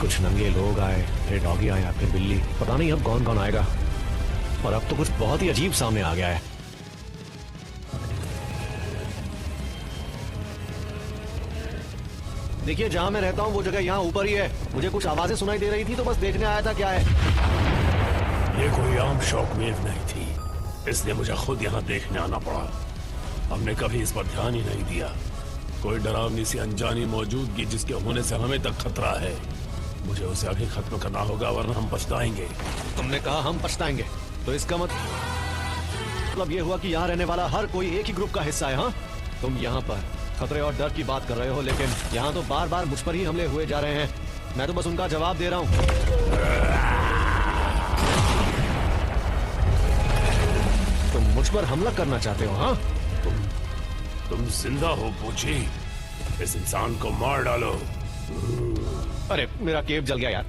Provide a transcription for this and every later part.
कुछ नंगे लोग आए, फिर डॉगी आया, फिर बिल्ली, पता नहीं अब कौन कौन आएगा। और अब तो कुछ बहुत ही अजीब सामने आ गया है। देखिए, जहां मैं रहता हूं वो जगह यहाँ ऊपर ही है। मुझे कुछ आवाजें सुनाई दे रही थी तो बस देखने आया था क्या है। ये कोई आम शॉकवेव नहीं थी, इसलिए मुझे खुद यहाँ देखने आना पड़ा। हमने कभी इस पर ध्यान ही नहीं दिया। कोई डरावनी सी अनजानी मौजूदगी जिसके होने से हमें तक खतरा है। मुझे उसे अभी खत्म करना होगा वरना हम पछताएंगे। तुमने कहा हम पछताएंगे, तो इसका मतलब ये हुआ कि यहाँ रहने वाला हर कोई एक ही ग्रुप का हिस्सा है। हाँ, तुम यहाँ पर खतरे और डर की बात कर रहे हो, लेकिन यहाँ तो बार बार मुझ पर ही हमले हुए जा रहे हैं। मैं तो बस उनका जवाब दे रहा हूँ। तुम मुझ पर हमला करना चाहते हो? हाँ, तुम जिंदा हो पूछी? इस इंसान को मार डालो। अरे मेरा केव जल गया यार।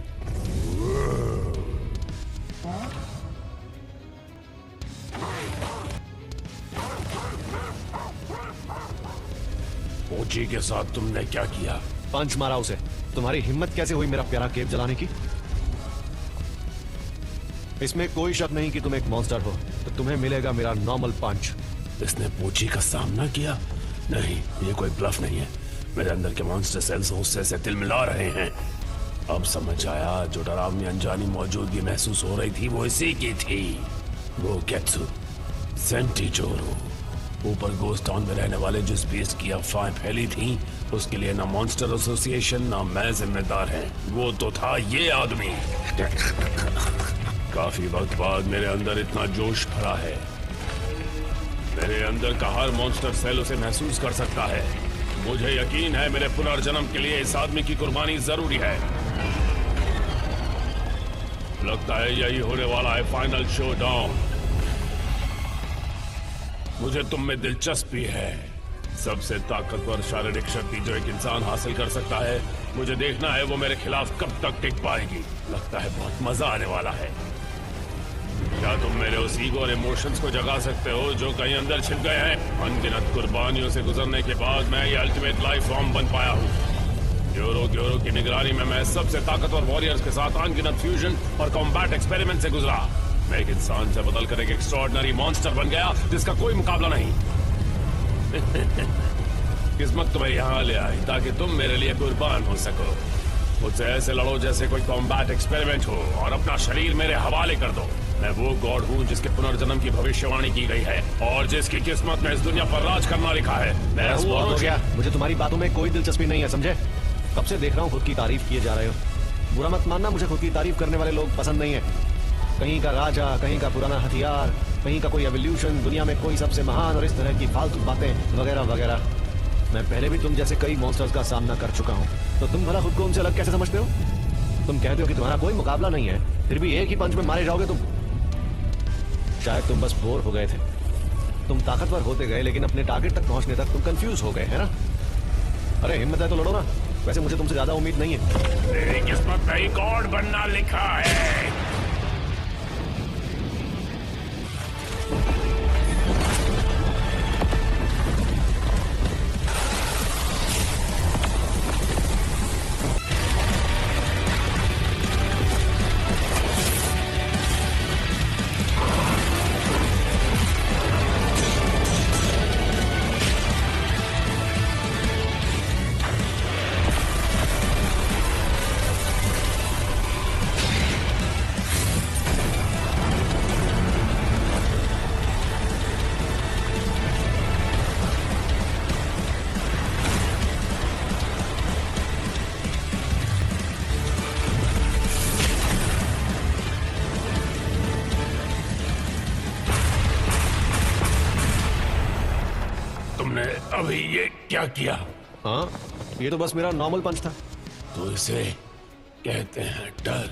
पूछी के साथ तुमने क्या किया? पंच मारा उसे। तुम्हारी हिम्मत कैसे हुई मेरा प्यारा केव जलाने की? इसमें कोई शक नहीं कि तुम एक मॉन्स्टर हो, तो तुम्हें मिलेगा मेरा नॉर्मल पंच। इसने पूछी का सामना किया? नहीं, ये कोई ब्लफ नहीं है। मेरे अंदर के मॉन्स्टर सेल्स गुस्से से तिल मिला रहे हैं। अब समझ आया, जो डरावनी अनजानी मौजूदगी महसूस हो रही थी वो इसी की थी। वो गेट्सू सेंटीजोरो। ऊपर गोस्ट टाउन में रहने वाले जिस बीस्ट की अफवाहें फैली थी उसके लिए ना मॉन्स्टर एसोसिएशन ना मैं जिम्मेदार है। वो तो था ये आदमी। काफी वक्त बाद मेरे अंदर इतना जोश भरा है। मेरे अंदर का हर मॉन्स्टर सेल उसे महसूस कर सकता है। मुझे यकीन है मेरे पुनर्जन्म के लिए इस आदमी की कुर्बानी जरूरी है। लगता है यही होने वाला है फाइनल शो डाउन। मुझे तुम में दिलचस्पी है। सबसे ताकतवर शारीरिक शक्ति जो एक इंसान हासिल कर सकता है, मुझे देखना है वो मेरे खिलाफ कब तक टिक पाएगी। लगता है बहुत मजा आने वाला है। क्या तुम मेरे उस ईगो और इमोशंस को जगा सकते हो जो कहीं अंदर छिप गए हैं? अनगिनत कुर्बानियों से गुजरने के बाद मैं ये अल्टीमेट लाइफ फॉर्म बन पाया हूँ। ग्योरो की निगरानी में मैं सबसे ताकतवर वॉरियर्स के साथ अनगिनत फ्यूजन और कॉम्बैट एक्सपेरिमेंट से गुजरा। मैं एक इंसान से बदलकर एक एक्स्ट्राऑर्डिनरी मॉन्स्टर बन गया जिसका कोई मुकाबला नहीं। किस्मत तुम्हें यहाँ ले आई ताकि तुम मेरे लिए कुर्बान हो सको। मुझसे ऐसे लड़ो जैसे कोई कॉम्बैट एक्सपेरिमेंट हो और अपना शरीर मेरे हवाले कर दो। मैं वो गॉड हूँ जिसके पुनर्जन्म की भविष्यवाणी की गई है और जिसकी किस्मत में इस दुनिया पर राज करना लिखा है। मैं बहुत हो गया। मुझे तुम्हारी बातों में कोई दिलचस्पी नहीं है, समझे? कब से देख रहा हूँ खुद की तारीफ किए जा रहे हो। बुरा मत मानना, मुझे खुद की तारीफ करने वाले लोग पसंद नहीं है। कहीं का राजा, कहीं का पुराना हथियार, कहीं का कोई एवोल्यूशन, दुनिया में कोई सबसे महान और इस तरह की फालतू बातें वगैरह वगैरह। मैं पहले भी तुम जैसे कई मॉन्स्टर्स का सामना कर चुका हूँ, तो तुम भला खुद को उनसे अलग कैसे समझते हो? तुम कहते हो कि तुम्हारा कोई मुकाबला नहीं है, फिर भी एक ही पंच में मारे जाओगे तुम। शायद तुम बस बोर हो गए थे। तुम ताकतवर होते गए लेकिन अपने टारगेट तक पहुंचने तक तुम कंफ्यूज हो गए, है ना? अरे हिम्मत है तो लड़ो ना। वैसे मुझे तुमसे ज्यादा उम्मीद नहीं है। मेरी किस्मत में गॉड बनना लिखा है। अभी ये क्या किया? हाँ, ये तो बस मेरा नॉर्मल पंच था। तो इसे कहते हैं डर।